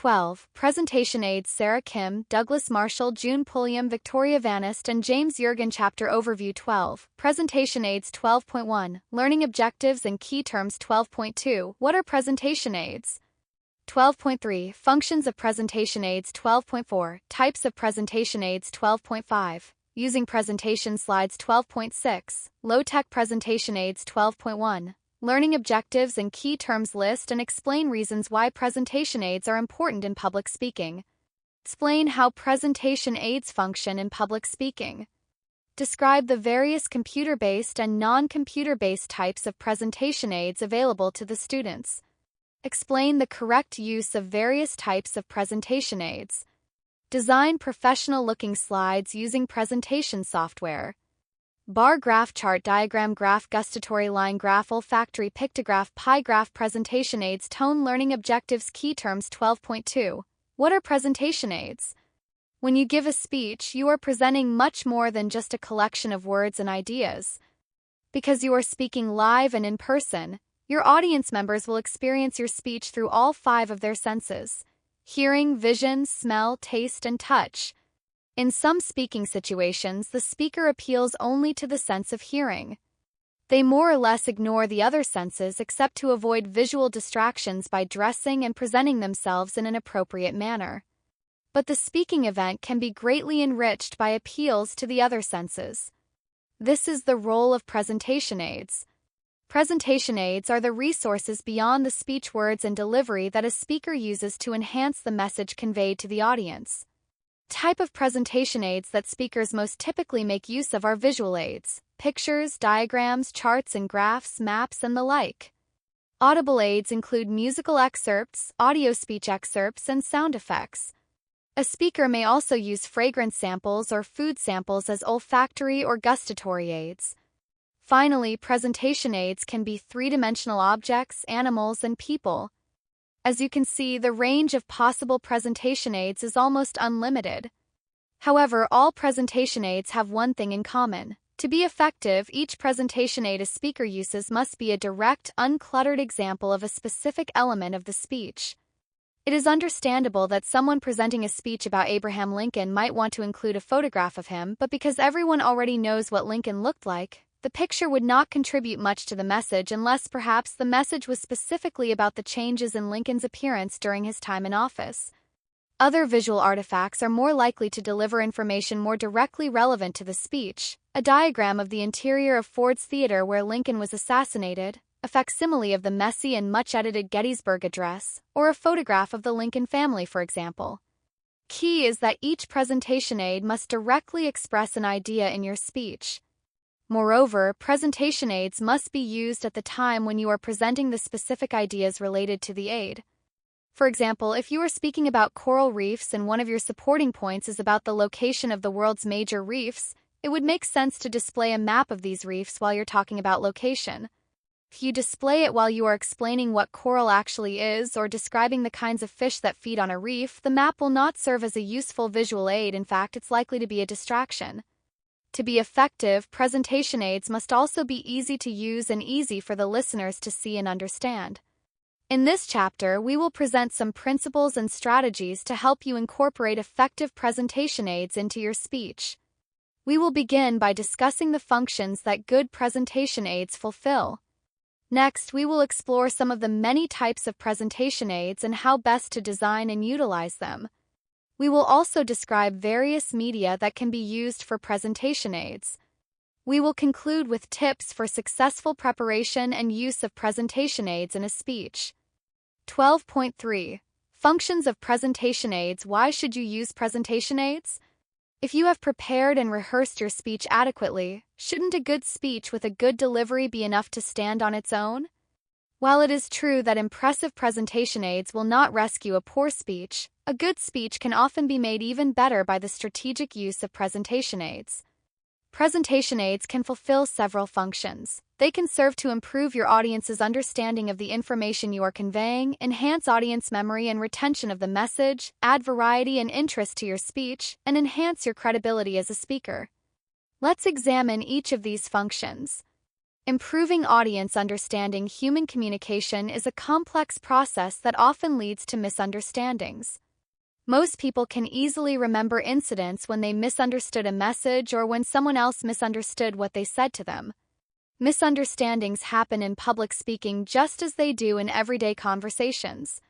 12. Presentation Aids. Sarah Kim, Douglas Marshall, June Pulliam, Victoria Vanist, and James Jurgen. Chapter Overview. 12. Presentation Aids. 12.1. Learning Objectives and Key Terms. 12.2. What are presentation aids? 12.3. Functions of presentation aids. 12.4. Types of presentation aids. 12.5. Using presentation slides. 12.6. Low-tech presentation aids. 12.1. Learning Objectives and Key Terms. List and explain reasons why presentation aids are important in public speaking. Explain how presentation aids function in public speaking. Describe the various computer-based and non-computer-based types of presentation aids available to the students. Explain the correct use of various types of presentation aids. Design professional-looking slides using presentation software. Bar graph, chart diagram, graph, gustatory line graph, olfactory pictograph, pie graph. Presentation aids. Tone. Learning Objectives. Key Terms. 12.2. What are presentation aids? When you give a speech, you are presenting much more than just a collection of words and ideas. Because you are speaking live and in person, your audience members will experience your speech through all 5 of their senses: hearing, vision, smell, taste, and touch. In some speaking situations, the speaker appeals only to the sense of hearing. They more or less ignore the other senses except to avoid visual distractions by dressing and presenting themselves in an appropriate manner. But the speaking event can be greatly enriched by appeals to the other senses. This is the role of presentation aids. Presentation aids are the resources beyond the speech, words, and delivery that a speaker uses to enhance the message conveyed to the audience. Type of presentation aids that speakers most typically make use of are visual aids: pictures, diagrams, charts and graphs, maps, and the like. Audible aids include musical excerpts, audio speech excerpts, and sound effects. A speaker may also use fragrance samples or food samples as olfactory or gustatory aids. Finally, presentation aids can be 3-dimensional objects, animals, and people. As you can see, the range of possible presentation aids is almost unlimited. However, all presentation aids have one thing in common. To be effective, each presentation aid a speaker uses must be a direct, uncluttered example of a specific element of the speech. It is understandable that someone presenting a speech about Abraham Lincoln might want to include a photograph of him, but because everyone already knows what Lincoln looked like, the picture would not contribute much to the message unless perhaps the message was specifically about the changes in Lincoln's appearance during his time in office. Other visual artifacts are more likely to deliver information more directly relevant to the speech: a diagram of the interior of Ford's Theater where Lincoln was assassinated, a facsimile of the messy and much-edited Gettysburg Address, or a photograph of the Lincoln family, for example. Key is that each presentation aid must directly express an idea in your speech. Moreover, presentation aids must be used at the time when you are presenting the specific ideas related to the aid. For example, if you are speaking about coral reefs and one of your supporting points is about the location of the world's major reefs, it would make sense to display a map of these reefs while you're talking about location. If you display it while you are explaining what coral actually is or describing the kinds of fish that feed on a reef, the map will not serve as a useful visual aid. In fact, it's likely to be a distraction. To be effective, presentation aids must also be easy to use and easy for the listeners to see and understand. In this chapter, we will present some principles and strategies to help you incorporate effective presentation aids into your speech. We will begin by discussing the functions that good presentation aids fulfill. Next, we will explore some of the many types of presentation aids and how best to design and utilize them. We will also describe various media that can be used for presentation aids. We will conclude with tips for successful preparation and use of presentation aids in a speech. 12.3. Functions of presentation aids. Why should you use presentation aids? If you have prepared and rehearsed your speech adequately, shouldn't a good speech with a good delivery be enough to stand on its own? While it is true that impressive presentation aids will not rescue a poor speech, a good speech can often be made even better by the strategic use of presentation aids. Presentation aids can fulfill several functions. They can serve to improve your audience's understanding of the information you are conveying, enhance audience memory and retention of the message, add variety and interest to your speech, and enhance your credibility as a speaker. Let's examine each of these functions. Improving audience understanding. Human communication is a complex process that often leads to misunderstandings. Most people can easily remember incidents when they misunderstood a message or when someone else misunderstood what they said to them. Misunderstandings happen in public speaking just as they do in everyday conversations.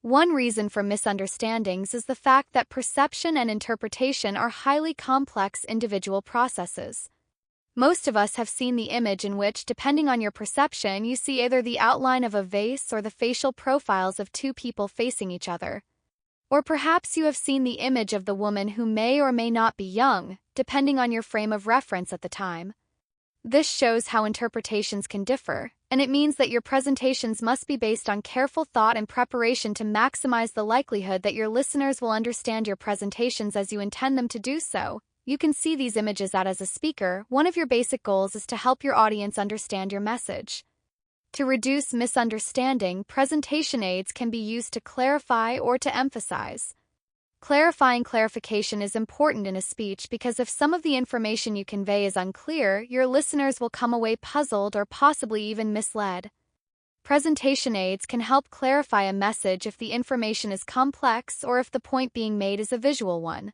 One reason for misunderstandings is the fact that perception and interpretation are highly complex individual processes. Most of us have seen the image in which, depending on your perception, you see either the outline of a vase or the facial profiles of two people facing each other. Or perhaps you have seen the image of the woman who may or may not be young, depending on your frame of reference at the time. This shows how interpretations can differ, and it means that your presentations must be based on careful thought and preparation to maximize the likelihood that your listeners will understand your presentations as you intend them to do so. You can see these images that as a speaker, one of your basic goals is to help your audience understand your message. To reduce misunderstanding, presentation aids can be used to clarify or to emphasize. Clarification is important in a speech because if some of the information you convey is unclear, your listeners will come away puzzled or possibly even misled. Presentation aids can help clarify a message if the information is complex or if the point being made is a visual one.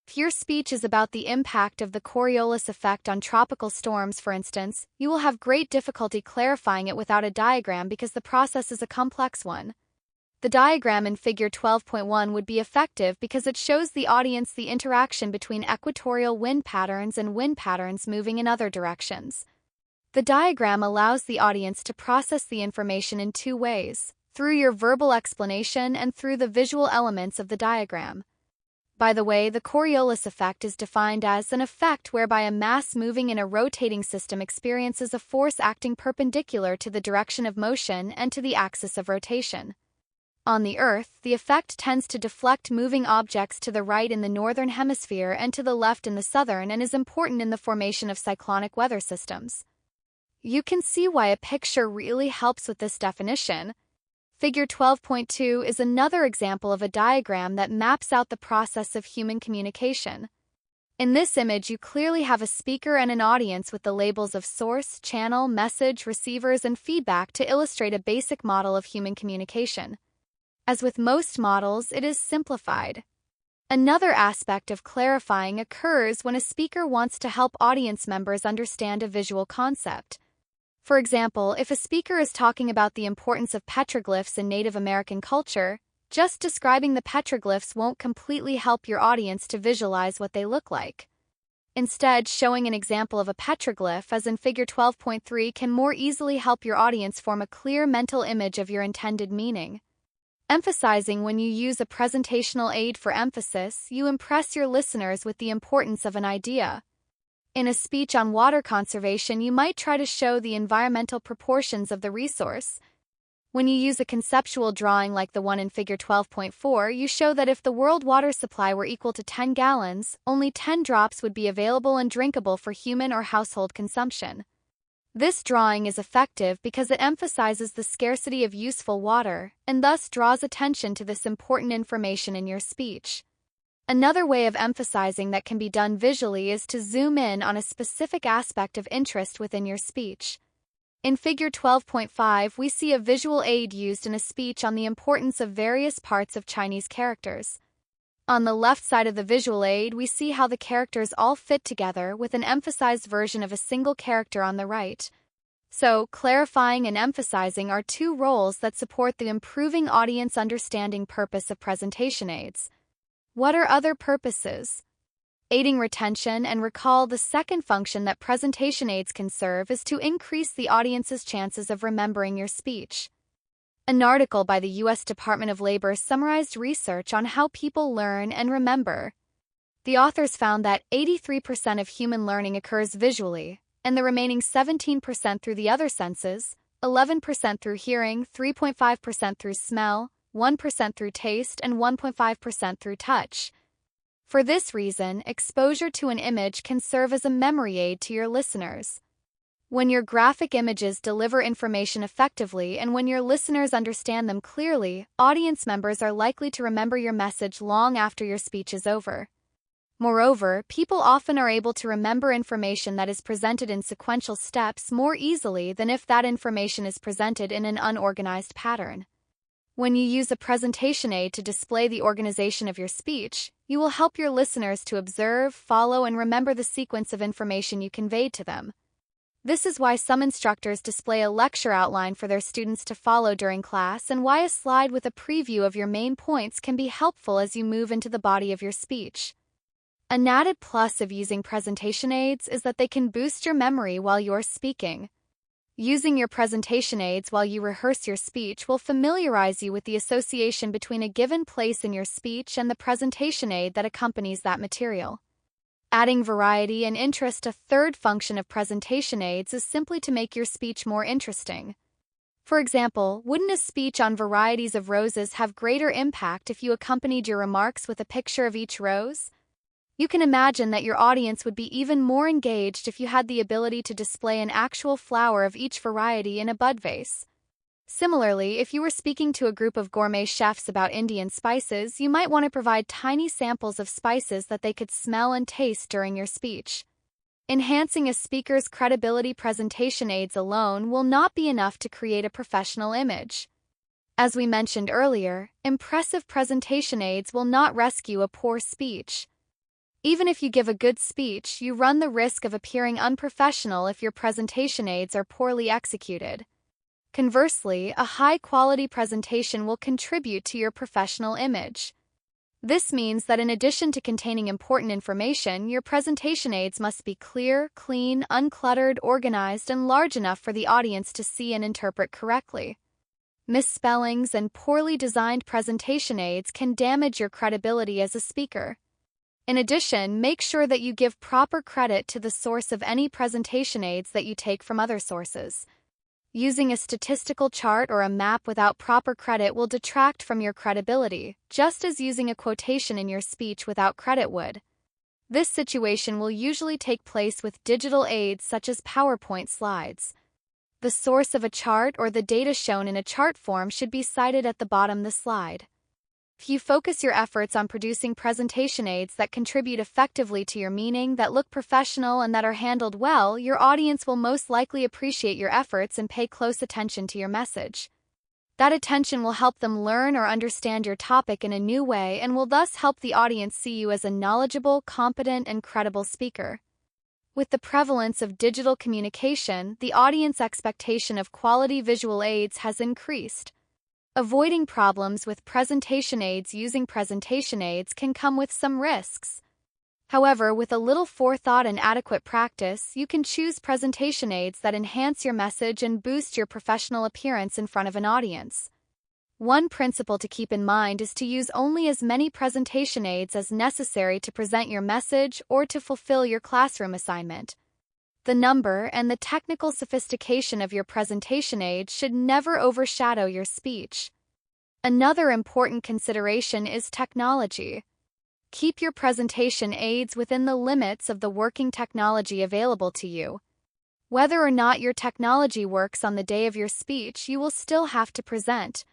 If your speech is about the impact of the Coriolis effect on tropical storms, for instance, you will have great difficulty clarifying it without a diagram because the process is a complex one. The diagram in Figure 12.1 would be effective because it shows the audience the interaction between equatorial wind patterns and wind patterns moving in other directions. The diagram allows the audience to process the information in two ways, through your verbal explanation and through the visual elements of the diagram. By the way, the Coriolis effect is defined as an effect whereby a mass moving in a rotating system experiences a force acting perpendicular to the direction of motion and to the axis of rotation. On the Earth, the effect tends to deflect moving objects to the right in the northern hemisphere and to the left in the southern and is important in the formation of cyclonic weather systems. You can see why a picture really helps with this definition. Figure 12.2 is another example of a diagram that maps out the process of human communication. In this image, you clearly have a speaker and an audience with the labels of source, channel, message, receivers, and feedback to illustrate a basic model of human communication. As with most models, it is simplified. Another aspect of clarifying occurs when a speaker wants to help audience members understand a visual concept. For example, if a speaker is talking about the importance of petroglyphs in Native American culture, just describing the petroglyphs won't completely help your audience to visualize what they look like. Instead, showing an example of a petroglyph, as in Figure 12.3, can more easily help your audience form a clear mental image of your intended meaning. Emphasizing. When you use a presentational aid for emphasis, you impress your listeners with the importance of an idea. In a speech on water conservation, you might try to show the environmental proportions of the resource. When you use a conceptual drawing like the one in Figure 12.4, you show that if the world water supply were equal to 10 gallons, only 10 drops would be available and drinkable for human or household consumption. This drawing is effective because it emphasizes the scarcity of useful water and thus draws attention to this important information in your speech. Another way of emphasizing that can be done visually is to zoom in on a specific aspect of interest within your speech. In Figure 12.5, we see a visual aid used in a speech on the importance of various parts of Chinese characters. On the left side of the visual aid, we see how the characters all fit together with an emphasized version of a single character on the right. So, clarifying and emphasizing are two roles that support the improving audience understanding purpose of presentation aids. What are other purposes? Aiding retention and recall. The second function that presentation aids can serve is to increase the audience's chances of remembering your speech. An article by the U.S. Department of Labor summarized research on how people learn and remember. The authors found that 83% of human learning occurs visually, and the remaining 17% through the other senses, 11% through hearing, 3.5% through smell, 1% through taste, and 1.5% through touch. For this reason, exposure to an image can serve as a memory aid to your listeners. When your graphic images deliver information effectively and when your listeners understand them clearly, audience members are likely to remember your message long after your speech is over. Moreover, people often are able to remember information that is presented in sequential steps more easily than if that information is presented in an unorganized pattern. When you use a presentation aid to display the organization of your speech, you will help your listeners to observe, follow, and remember the sequence of information you conveyed to them. This is why some instructors display a lecture outline for their students to follow during class, and why a slide with a preview of your main points can be helpful as you move into the body of your speech. An added plus of using presentation aids is that they can boost your memory while you're speaking. Using your presentation aids while you rehearse your speech will familiarize you with the association between a given place in your speech and the presentation aid that accompanies that material. Adding variety and interest. A third function of presentation aids is simply to make your speech more interesting. For example, wouldn't a speech on varieties of roses have greater impact if you accompanied your remarks with a picture of each rose? You can imagine that your audience would be even more engaged if you had the ability to display an actual flower of each variety in a bud vase. Similarly, if you were speaking to a group of gourmet chefs about Indian spices, you might want to provide tiny samples of spices that they could smell and taste during your speech. Enhancing a speaker's credibility. Presentation aids alone will not be enough to create a professional image. As we mentioned earlier, impressive presentation aids will not rescue a poor speech. Even if you give a good speech, you run the risk of appearing unprofessional if your presentation aids are poorly executed. Conversely, a high-quality presentation will contribute to your professional image. This means that in addition to containing important information, your presentation aids must be clear, clean, uncluttered, organized, and large enough for the audience to see and interpret correctly. Misspellings and poorly designed presentation aids can damage your credibility as a speaker. In addition, make sure that you give proper credit to the source of any presentation aids that you take from other sources. Using a statistical chart or a map without proper credit will detract from your credibility, just as using a quotation in your speech without credit would. This situation will usually take place with digital aids such as PowerPoint slides. The source of a chart or the data shown in a chart form should be cited at the bottom of the slide. If you focus your efforts on producing presentation aids that contribute effectively to your meaning, that look professional, and that are handled well, your audience will most likely appreciate your efforts and pay close attention to your message. That attention will help them learn or understand your topic in a new way and will thus help the audience see you as a knowledgeable, competent, and credible speaker. With the prevalence of digital communication, the audience expectation of quality visual aids has increased. Avoiding problems with presentation aids. Using presentation aids can come with some risks. However, with a little forethought and adequate practice, you can choose presentation aids that enhance your message and boost your professional appearance in front of an audience. One principle to keep in mind is to use only as many presentation aids as necessary to present your message or to fulfill your classroom assignment. The number and the technical sophistication of your presentation aid should never overshadow your speech. Another important consideration is technology. Keep your presentation aids within the limits of the working technology available to you. Whether or not your technology works on the day of your speech, you will still have to present.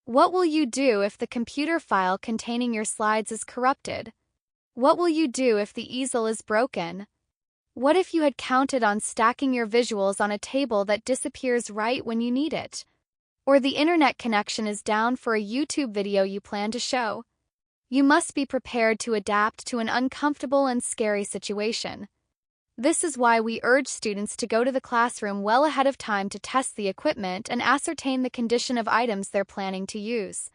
What will you do if the computer file containing your slides is corrupted? What will you do if the easel is broken? What if you had counted on stacking your visuals on a table that disappears right when you need it? Or the internet connection is down for a YouTube video you plan to show? You must be prepared to adapt to an uncomfortable and scary situation. This is why we urge students to go to the classroom well ahead of time to test the equipment and ascertain the condition of items they're planning to use.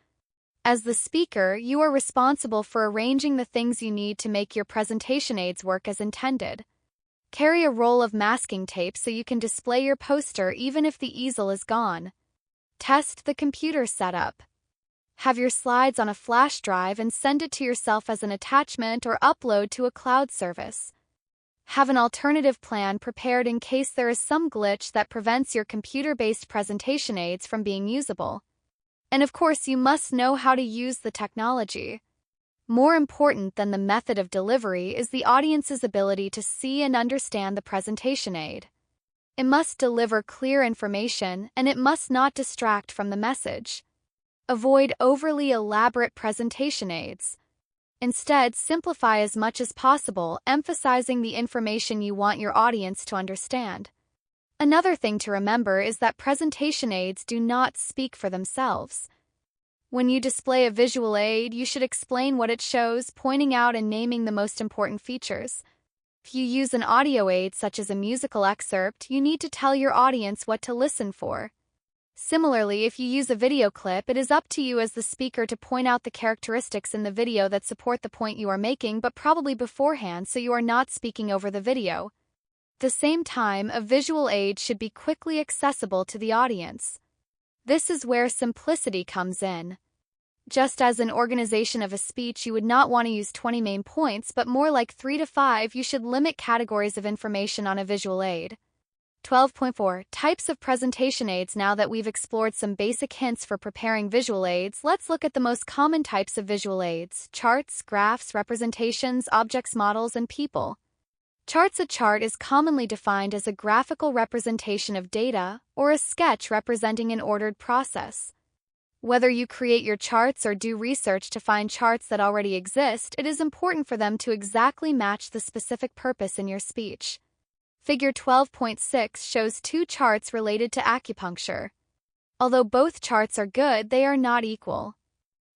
As the speaker, you are responsible for arranging the things you need to make your presentation aids work as intended. Carry a roll of masking tape so you can display your poster even if the easel is gone. Test the computer setup. Have your slides on a flash drive and send it to yourself as an attachment or upload to a cloud service. Have an alternative plan prepared in case there is some glitch that prevents your computer-based presentation aids from being usable. And of course, you must know how to use the technology. More important than the method of delivery is the audience's ability to see and understand the presentation aid. It must deliver clear information, and it must not distract from the message. Avoid overly elaborate presentation aids. Instead, simplify as much as possible, emphasizing the information you want your audience to understand. Another thing to remember is that presentation aids do not speak for themselves. When you display a visual aid, you should explain what it shows, pointing out and naming the most important features. If you use an audio aid such as a musical excerpt, you need to tell your audience what to listen for. Similarly, if you use a video clip, it is up to you as the speaker to point out the characteristics in the video that support the point you are making, but probably beforehand so you are not speaking over the video. At the same time, a visual aid should be quickly accessible to the audience. This is where simplicity comes in. Just as an organization of a speech, you would not want to use 20 main points, but more like 3 to 5, you should limit categories of information on a visual aid. 12.4 Types of presentation aids. Now that we've explored some basic hints for preparing visual aids, let's look at the most common types of visual aids: charts, graphs, representations, objects, models, and people. Charts. A chart is commonly defined as a graphical representation of data or a sketch representing an ordered process. Whether you create your charts or do research to find charts that already exist, it is important for them to exactly match the specific purpose in your speech. Figure 12.6 shows two charts related to acupuncture. Although both charts are good, they are not equal.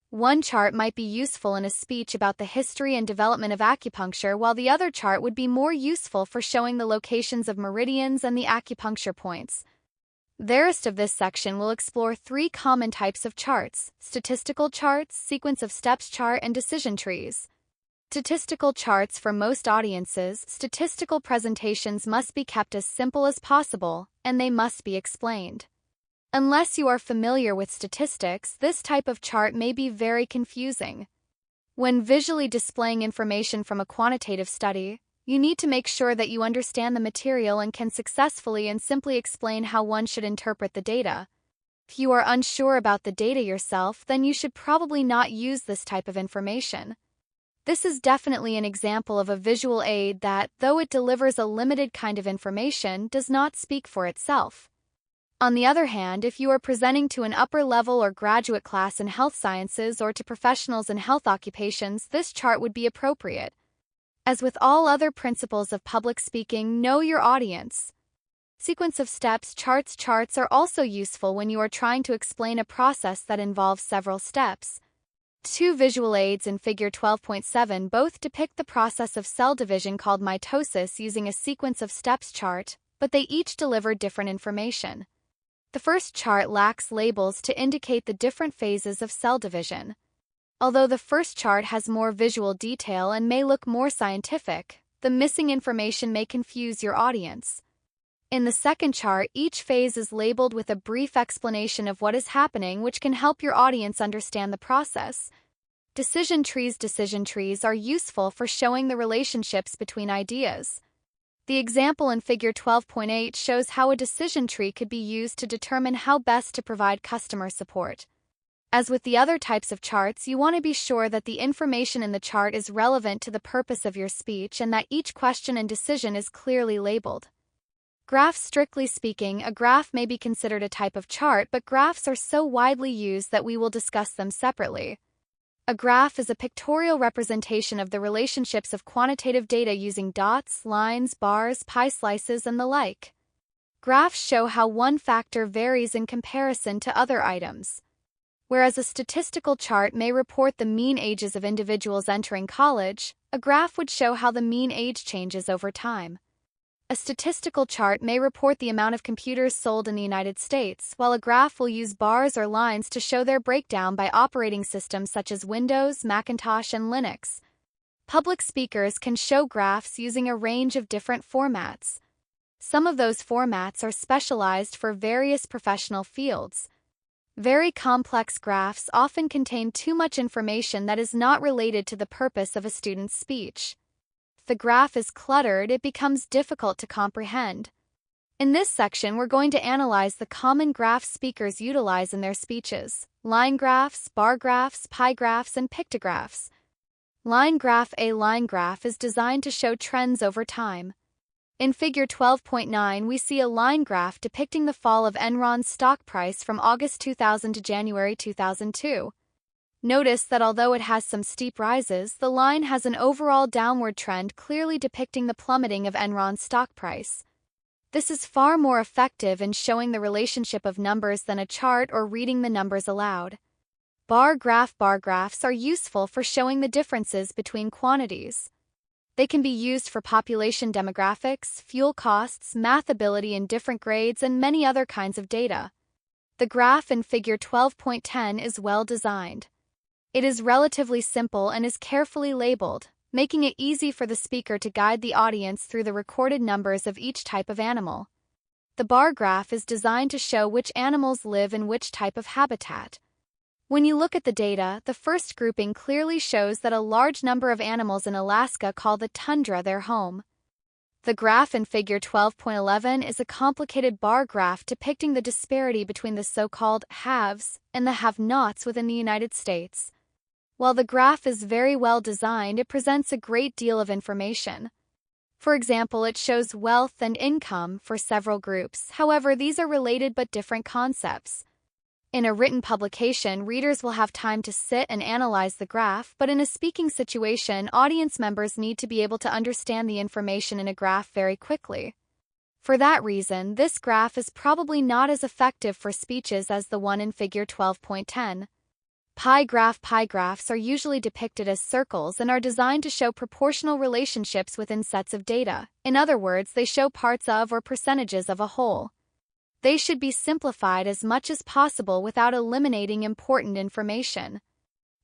One chart might be useful in a speech about the history and development of acupuncture, while the other chart would be more useful for showing the locations of meridians and the acupuncture points. The rest of this section will explore 3 common types of charts: statistical charts, sequence of steps chart, and decision trees. Statistical charts. For most audiences, statistical presentations must be kept as simple as possible, and they must be explained. Unless you are familiar with statistics, this type of chart may be very confusing. When visually displaying information from a quantitative study, you need to make sure that you understand the material and can successfully and simply explain how one should interpret the data. If you are unsure about the data yourself, then you should probably not use this type of information. This is definitely an example of a visual aid that, though it delivers a limited kind of information, does not speak for itself. On the other hand, if you are presenting to an upper-level or graduate class in health sciences or to professionals in health occupations, this chart would be appropriate. As with all other principles of public speaking, know your audience. Sequence of steps charts. Charts are also useful when you are trying to explain a process that involves several steps. 2 visual aids in Figure 12.7 both depict the process of cell division called mitosis using a sequence of steps chart, but they each deliver different information. The first chart lacks labels to indicate the different phases of cell division. Although the first chart has more visual detail and may look more scientific, the missing information may confuse your audience. In the second chart, each phase is labeled with a brief explanation of what is happening, which can help your audience understand the process. Decision trees. Decision trees are useful for showing the relationships between ideas. The example in Figure 12.8 shows how a decision tree could be used to determine how best to provide customer support. As with the other types of charts, you want to be sure that the information in the chart is relevant to the purpose of your speech and that each question and decision is clearly labeled. Graphs. Strictly speaking, a graph may be considered a type of chart, but graphs are so widely used that we will discuss them separately. A graph is a pictorial representation of the relationships of quantitative data using dots, lines, bars, pie slices, and the like. Graphs show how one factor varies in comparison to other items. Whereas a statistical chart may report the mean ages of individuals entering college, a graph would show how the mean age changes over time. A statistical chart may report the amount of computers sold in the United States, while a graph will use bars or lines to show their breakdown by operating systems such as Windows, Macintosh, and Linux. Public speakers can show graphs using a range of different formats. Some of those formats are specialized for various professional fields. Very complex graphs often contain too much information that is not related to the purpose of a student's speech. If the graph is cluttered, it becomes difficult to comprehend. In this section, we're going to analyze the common graphs speakers utilize in their speeches: line graphs, bar graphs, pie graphs, and pictographs. Line graph. A line graph is designed to show trends over time. In Figure 12.9, we see a line graph depicting the fall of Enron's stock price from August 2000 to January 2002. Notice that although it has some steep rises, the line has an overall downward trend clearly depicting the plummeting of Enron's stock price. This is far more effective in showing the relationship of numbers than a chart or reading the numbers aloud. Bar graphs are useful for showing the differences between quantities. They can be used for population demographics, fuel costs, math ability in different grades, and many other kinds of data. The graph in Figure 12.10 is well designed. It is relatively simple and is carefully labeled, making it easy for the speaker to guide the audience through the recorded numbers of each type of animal. The bar graph is designed to show which animals live in which type of habitat. When you look at the data, the first grouping clearly shows that a large number of animals in Alaska call the tundra their home. The graph in Figure 12.11 is a complicated bar graph depicting the disparity between the so-called haves and the have-nots within the United States. While the graph is very well designed, it presents a great deal of information. For example, it shows wealth and income for several groups. However, these are related but different concepts. In a written publication, readers will have time to sit and analyze the graph, but in a speaking situation, audience members need to be able to understand the information in a graph very quickly. For that reason, this graph is probably not as effective for speeches as the one in Figure 12.10. Pie graphs are usually depicted as circles and are designed to show proportional relationships within sets of data. In other words, they show parts of or percentages of a whole. They should be simplified as much as possible without eliminating important information.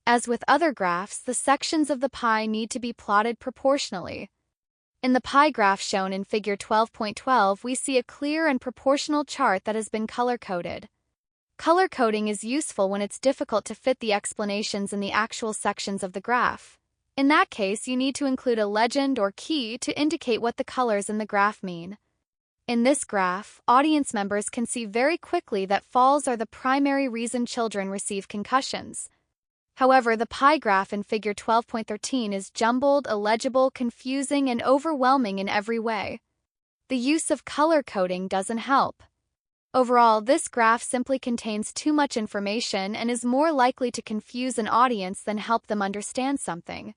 As with other graphs, the sections of the pie need to be plotted proportionally. In the pie graph shown in Figure 12.12, we see a clear and proportional chart that has been color-coded. Color coding is useful when it's difficult to fit the explanations in the actual sections of the graph. In that case, you need to include a legend or key to indicate what the colors in the graph mean. In this graph, audience members can see very quickly that falls are the primary reason children receive concussions. However, the pie graph in Figure 12.13 is jumbled, illegible, confusing, and overwhelming in every way. The use of color coding doesn't help. Overall, this graph simply contains too much information and is more likely to confuse an audience than help them understand something.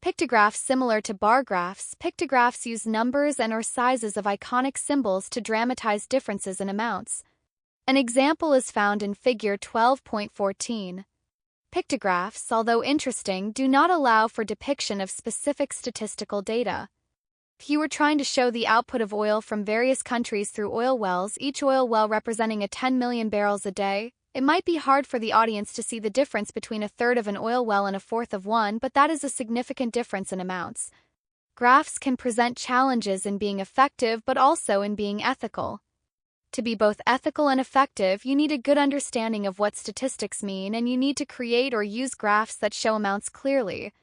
Pictographs similar to bar graphs, pictographs use numbers and/or sizes of iconic symbols to dramatize differences in amounts. An example is found in Figure 12.14. Pictographs, although interesting, do not allow for depiction of specific statistical data. If you were trying to show the output of oil from various countries through oil wells, each oil well representing 10 million barrels a day, it might be hard for the audience to see the difference between a third of an oil well and a fourth of one, but that is a significant difference in amounts. Graphs can present challenges in being effective but also in being ethical. To be both ethical and effective, you need a good understanding of what statistics mean, and you need to create or use graphs that show amounts clearly.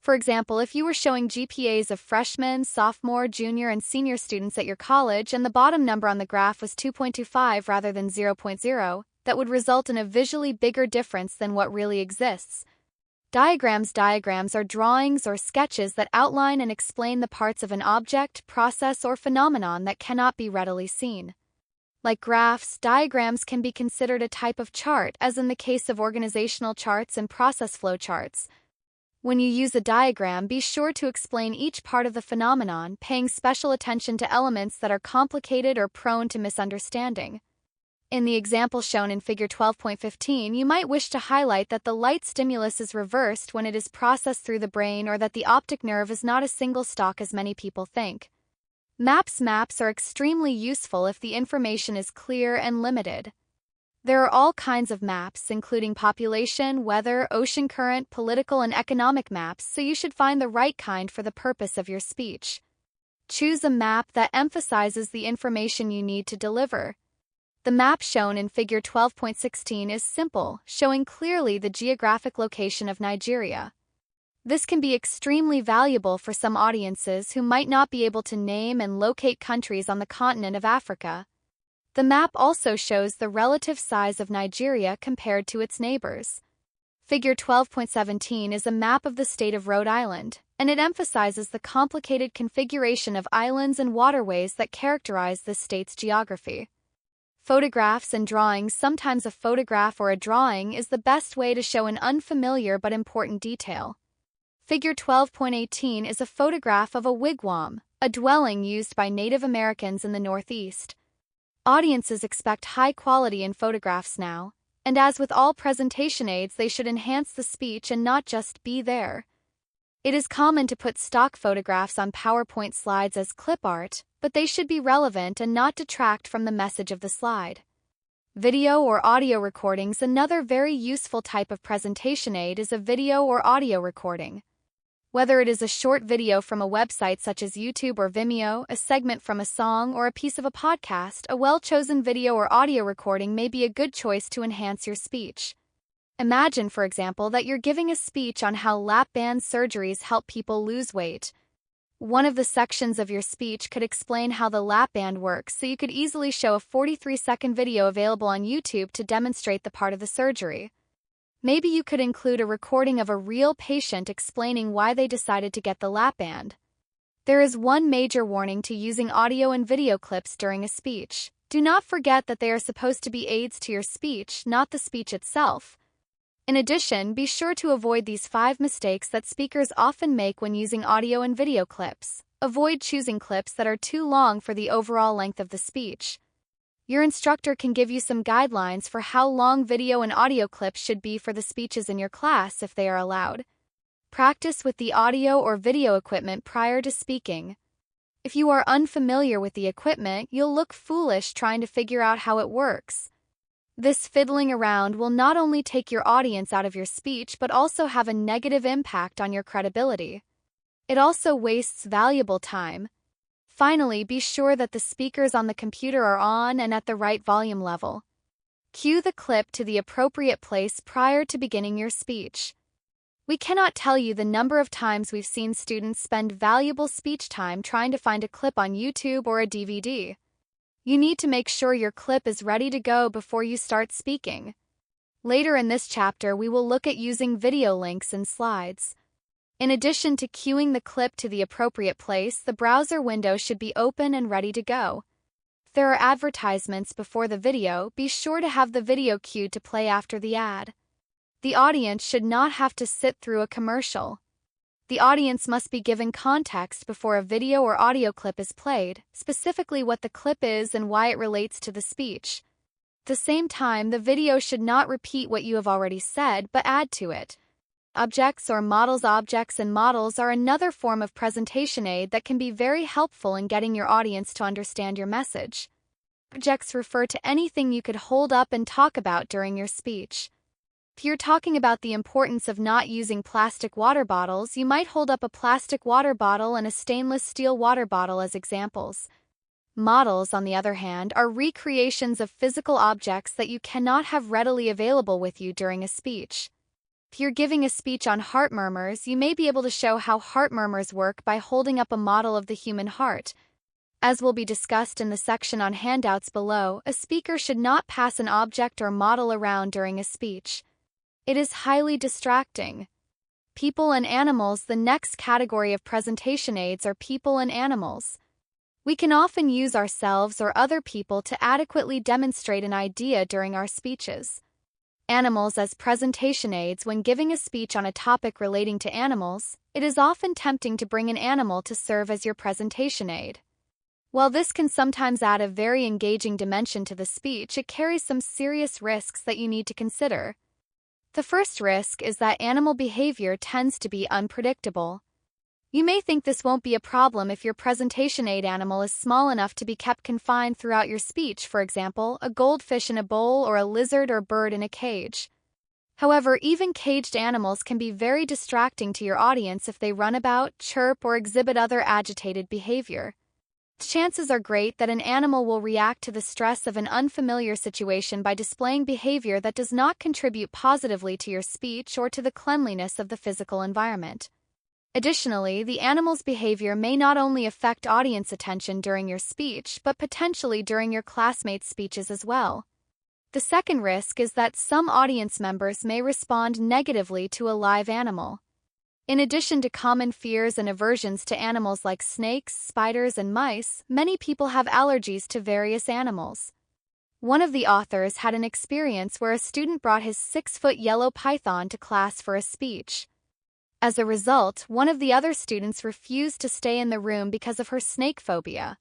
For example, if you were showing GPAs of freshmen, sophomore, junior, and senior students at your college and the bottom number on the graph was 2.25 rather than 0.0, that would result in a visually bigger difference than what really exists. Diagrams are drawings or sketches that outline and explain the parts of an object, process, or phenomenon that cannot be readily seen. Like graphs, diagrams can be considered a type of chart, as in the case of organizational charts and process flow charts. When you use a diagram, be sure to explain each part of the phenomenon, paying special attention to elements that are complicated or prone to misunderstanding. In the example shown in Figure 12.15, you might wish to highlight that the light stimulus is reversed when it is processed through the brain, or that the optic nerve is not a single stalk as many people think. Maps are extremely useful if the information is clear and limited. There are all kinds of maps, including population, weather, ocean current, political and economic maps, so you should find the right kind for the purpose of your speech. Choose a map that emphasizes the information you need to deliver. The map shown in Figure 12.16 is simple, showing clearly the geographic location of Nigeria. This can be extremely valuable for some audiences who might not be able to name and locate countries on the continent of Africa. The map also shows the relative size of Nigeria compared to its neighbors. Figure 12.17 is a map of the state of Rhode Island, and it emphasizes the complicated configuration of islands and waterways that characterize this state's geography. Photographs and drawings. Sometimes a photograph or a drawing is the best way to show an unfamiliar but important detail. Figure 12.18 is a photograph of a wigwam, a dwelling used by Native Americans in the Northeast. Audiences expect high quality in photographs now, and as with all presentation aids, they should enhance the speech and not just be there. It is common to put stock photographs on PowerPoint slides as clip art, but they should be relevant and not detract from the message of the slide. Video or audio recordings. Another very useful type of presentation aid is a video or audio recording. Whether it is a short video from a website such as YouTube or Vimeo, a segment from a song, or a piece of a podcast, a well-chosen video or audio recording may be a good choice to enhance your speech. Imagine, for example, that you're giving a speech on how lap band surgeries help people lose weight. One of the sections of your speech could explain how the lap band works, so you could easily show a 43-second video available on YouTube to demonstrate the part of the surgery. Maybe you could include a recording of a real patient explaining why they decided to get the lap band. There is one major warning to using audio and video clips during a speech. Do not forget that they are supposed to be aids to your speech, not the speech itself. In addition, be sure to avoid these 5 mistakes that speakers often make when using audio and video clips. Avoid choosing clips that are too long for the overall length of the speech. Your instructor can give you some guidelines for how long video and audio clips should be for the speeches in your class if they are allowed. Practice with the audio or video equipment prior to speaking. If you are unfamiliar with the equipment, you'll look foolish trying to figure out how it works. This fiddling around will not only take your audience out of your speech but also have a negative impact on your credibility. It also wastes valuable time. Finally, be sure that the speakers on the computer are on and at the right volume level. Cue the clip to the appropriate place prior to beginning your speech. We cannot tell you the number of times we've seen students spend valuable speech time trying to find a clip on YouTube or a DVD. You need to make sure your clip is ready to go before you start speaking. Later in this chapter, we will look at using video links and slides. In addition to cueing the clip to the appropriate place, the browser window should be open and ready to go. If there are advertisements before the video, be sure to have the video cued to play after the ad. The audience should not have to sit through a commercial. The audience must be given context before a video or audio clip is played, specifically what the clip is and why it relates to the speech. At the same time, the video should not repeat what you have already said, but add to it. Objects or models. Objects and models are another form of presentation aid that can be very helpful in getting your audience to understand your message. Objects refer to anything you could hold up and talk about during your speech. If you're talking about the importance of not using plastic water bottles, you might hold up a plastic water bottle and a stainless steel water bottle as examples. Models, on the other hand, are recreations of physical objects that you cannot have readily available with you during a speech. If you're giving a speech on heart murmurs, you may be able to show how heart murmurs work by holding up a model of the human heart. As will be discussed in the section on handouts below, a speaker should not pass an object or model around during a speech. It is highly distracting. People and animals. The next category of presentation aids are people and animals. We can often use ourselves or other people to adequately demonstrate an idea during our speeches. Animals as presentation aids. When giving a speech on a topic relating to animals, it is often tempting to bring an animal to serve as your presentation aid. While this can sometimes add a very engaging dimension to the speech, it carries some serious risks that you need to consider. The first risk is that animal behavior tends to be unpredictable. You may think this won't be a problem if your presentation aid animal is small enough to be kept confined throughout your speech, for example, a goldfish in a bowl or a lizard or bird in a cage. However, even caged animals can be very distracting to your audience if they run about, chirp, or exhibit other agitated behavior. Chances are great that an animal will react to the stress of an unfamiliar situation by displaying behavior that does not contribute positively to your speech or to the cleanliness of the physical environment. Additionally, the animal's behavior may not only affect audience attention during your speech, but potentially during your classmates' speeches as well. The second risk is that some audience members may respond negatively to a live animal. In addition to common fears and aversions to animals like snakes, spiders, and mice, many people have allergies to various animals. One of the authors had an experience where a student brought his 6-foot yellow python to class for a speech. As a result, one of the other students refused to stay in the room because of her snake phobia.